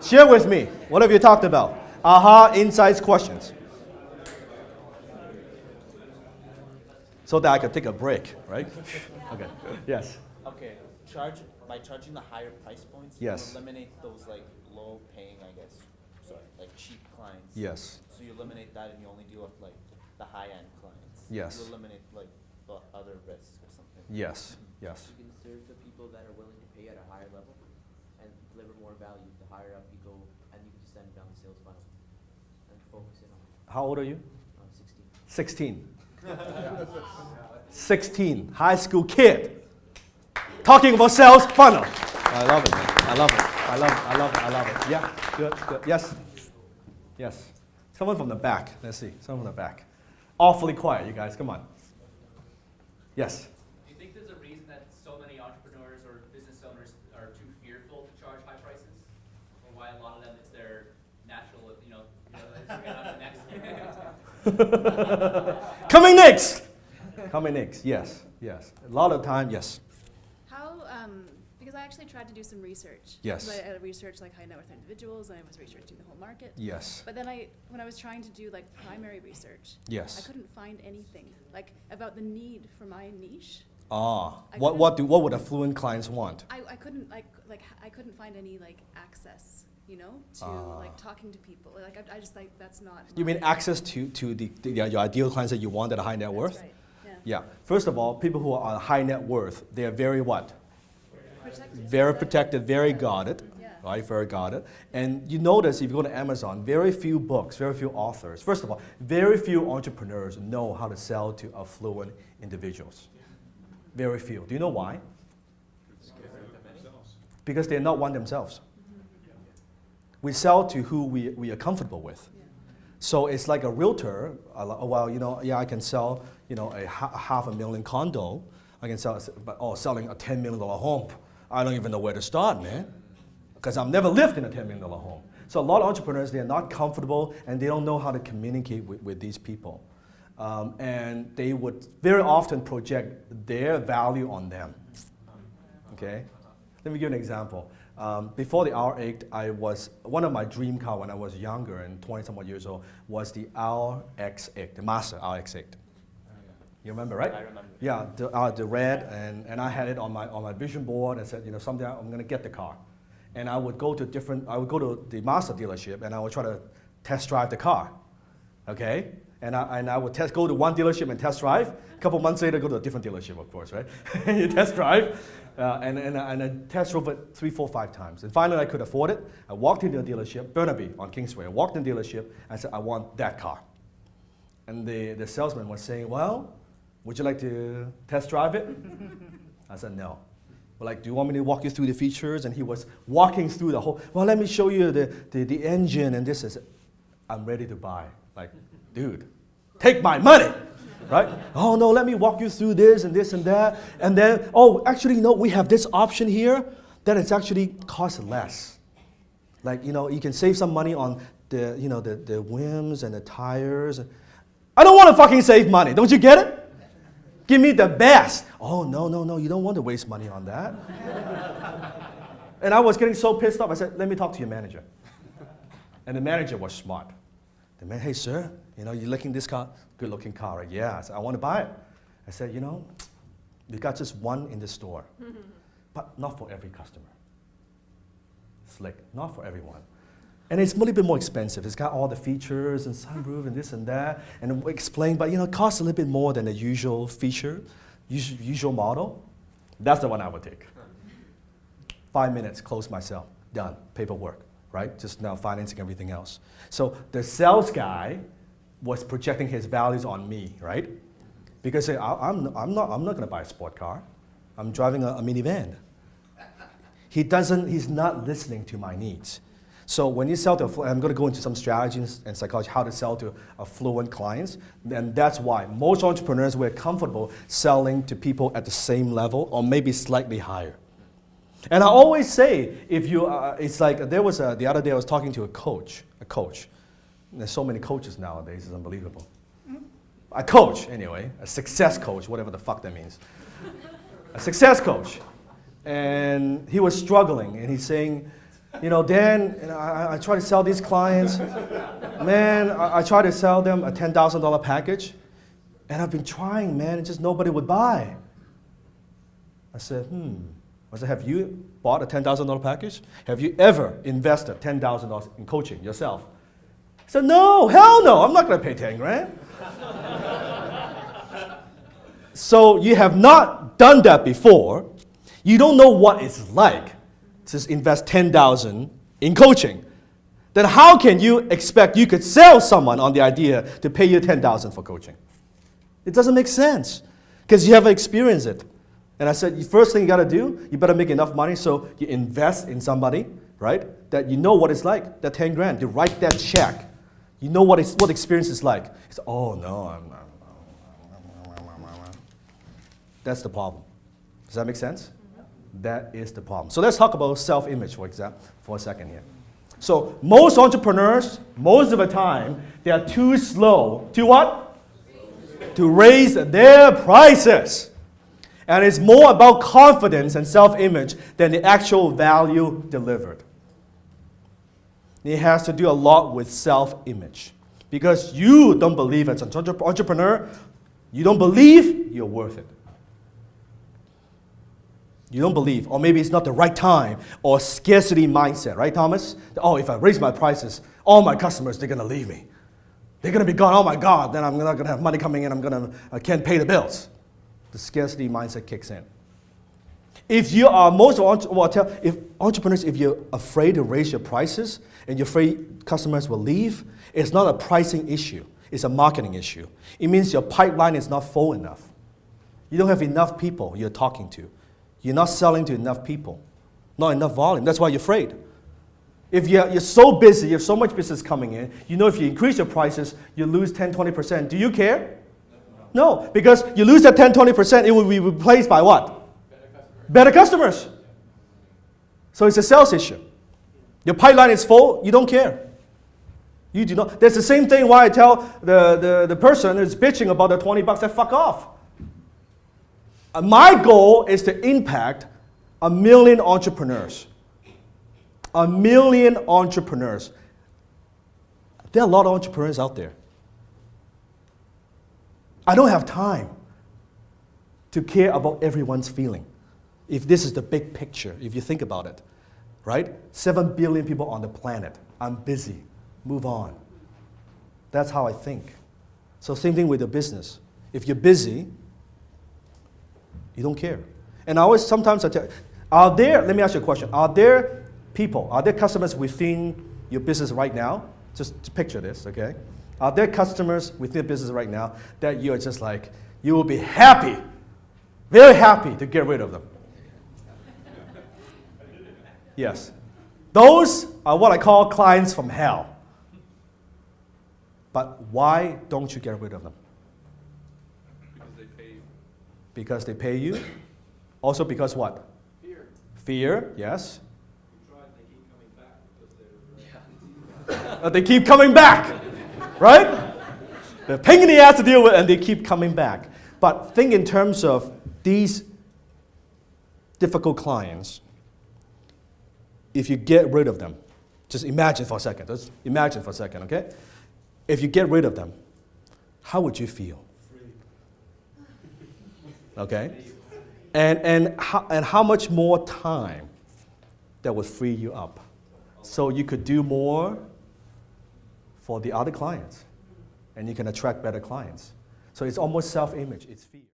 Share with me. What have you talked about? Aha, insights, questions. So that I can take a break, right? Okay. Yes. Okay. By charging the higher price points, Yes. you eliminate those like low-paying, I guess, like cheap clients. Yes. So you eliminate that, and you only deal with like the high-end clients. Yes. You eliminate like the other risks or something. Yes. Yes. You can serve the people that are willing to pay at a higher level and deliver more value. The higher up you go, and you can send down the sales funnel and focus it on How old are you? 16. 16. High school kid. Talking about sales funnel. I love it, man. I love it. I love it. I love it. I love it. Yeah, good, good. Yes. Yes. Someone from the back. Let's see. Someone from the back. Awfully quiet, you guys. Come on. Yes. Do you think there's a reason that so many entrepreneurs or business owners are too fearful to charge high prices? Or why a lot of them, it's their natural, Coming next. Coming next. Yes. Yes. A lot of time. Yes. Because I actually tried to do some research. Yes. I researched like high net worth individuals, and I was researching the whole market. Yes. But then when I was trying to do like primary research, Yes. I couldn't find anything like about the need for my niche. What would affluent clients want? I couldn't I couldn't find any like access, to like talking to people. Like I just like that's not. You mean access to your ideal clients that you want at a high net worth? That's right. Yeah. First of all, people who are high net worth, they are very what? Protected. Very protected, very guarded, Yeah. right? Very guarded. And you notice if you go to Amazon, very few books, very few authors. First of all, very few entrepreneurs know how to sell to affluent individuals. Very few. Do you know why? Because they're not one themselves. We sell to who we are comfortable with. So it's like a realtor. I can sell, a $500,000 condo. I can sell, but selling a $10 million home. I don't even know where to start, man. Because I've never lived in a $10 million home. So a lot of entrepreneurs, they're not comfortable and they don't know how to communicate with these people. And they would very often project their value on them. Okay? Let me give you an example. Before the R8, one of my dream car when I was younger and 20-somewhat years old was the RX8, the Master RX8. You remember, right? I remember. Yeah, the red, and I had it on my vision board and said, someday I'm going to get the car. And I would go to the Master dealership and I would try to test drive the car. Okay? And I would go to one dealership and test drive. A couple months later, go to a different dealership, of course, right? You test drive. And I test drove it 3, 4, 5 times. And finally, I could afford it. I walked into the dealership, Burnaby on Kingsway. I walked in the dealership and said, I want that car. And the salesman was saying, well, would you like to test drive it? I said, no. But do you want me to walk you through the features? And he was walking through the whole, well, let me show you the engine and this. I said, I'm ready to buy. Dude, take my money, right? Oh, no, let me walk you through this and this and that. And then, actually, no, we have this option here that it's actually costs less. You can save some money on the rims and the tires. I don't want to fucking save money. Don't you get it? Give me the best. Oh, no, you don't want to waste money on that. And I was getting so pissed off. I said, let me talk to your manager. And the manager was smart. The man, hey, sir, you're looking this car, good-looking car, right? Yeah. I said, I want to buy it. I said, we got just one in the store, but not for every customer. Slick, not for everyone. And it's a little bit more expensive. It's got all the features and sunroof and this and that. And explain, but it costs a little bit more than the usual feature, usual model. That's the one I would take. 5 minutes, close myself, done, paperwork, right? Just now financing everything else. So the sales guy was projecting his values on me, right? Because I'm not going to buy a sport car. I'm driving a minivan. He's not listening to my needs. So when you sell to, I'm going to go into some strategies and psychology, how to sell to affluent clients. And that's why most entrepreneurs were comfortable selling to people at the same level or maybe slightly higher. And I always say, if you, it's like there was the other day I was talking to a coach. There's so many coaches nowadays, it's unbelievable. A coach, anyway, a success coach, whatever the fuck that means. A success coach. And he was struggling, and he's saying, Then I try to sell these clients. Man, I try to sell them a $10,000 package. And I've been trying, man, and just nobody would buy. I said, I said, have you bought a $10,000 package? Have you ever invested $10,000 in coaching yourself? He said, no, hell no, I'm not going to pay 10 grand. So you have not done that before. You don't know what it's like to invest $10,000 in coaching. Then how can you expect you could sell someone on the idea to pay you $10,000 for coaching? It doesn't make sense because you haven't experienced it. And I said, the first thing you got to do, you better make enough money so you invest in somebody, right? That you know what it's like, that 10 grand. You write that check. You know what experience is like. He said, oh no, that's the problem. Does that make sense? That is the problem. So let's talk about self-image, for example, for a second here. So most entrepreneurs, most of the time, they are too slow to what? To raise their prices. And it's more about confidence and self-image than the actual value delivered. It has to do a lot with self-image. Because you don't believe as an entrepreneur, you don't believe you're worth it. You don't believe, or maybe it's not the right time, or scarcity mindset, right, Thomas? Oh, if I raise my prices, all my customers, they're going to leave me. They're going to be gone. Oh my God, then I'm not going to have money coming in. I can't pay the bills. The scarcity mindset kicks in. If you are if entrepreneurs, if you're afraid to raise your prices and you're afraid customers will leave, it's not a pricing issue. It's a marketing issue. It means your pipeline is not full enough. You don't have enough people you're talking to. You're not selling to enough people. Not enough volume. That's why you're afraid. If you're so busy, you have so much business coming in, if you increase your prices, you lose 10, 20%. Do you care? No, because you lose that 10, 20%, it will be replaced by what? Better customers. So it's a sales issue. Your pipeline is full, you don't care. You do not. That's the same thing why I tell the person who's bitching about the $20 that fuck off. My goal is to impact 1 million entrepreneurs. 1 million entrepreneurs. There are a lot of entrepreneurs out there. I don't have time to care about everyone's feeling. If this is the big picture, if you think about it, right? 7 billion people on the planet. I'm busy. Move on. That's how I think. So same thing with your business. If you're busy, you don't care. And sometimes I tell, let me ask you a question. Are there customers within your business right now? Just picture this, okay? Are there customers within your business right now that you're just like, you will be happy, very happy to get rid of them? Yes. Those are what I call clients from hell. But why don't you get rid of them? Because they pay you. Because they pay you? Also because what? Fear. Fear, yes. You try, they keep coming back because they're They keep coming back, right? They're a pain in the ass to deal with and they keep coming back. But think in terms of these difficult clients. If you get rid of them, just imagine for a second. Just imagine for a second, okay? If you get rid of them, how would you feel? Okay? And how much more time that would free you up so you could do more for the other clients and you can attract better clients. So it's almost self-image, it's fear.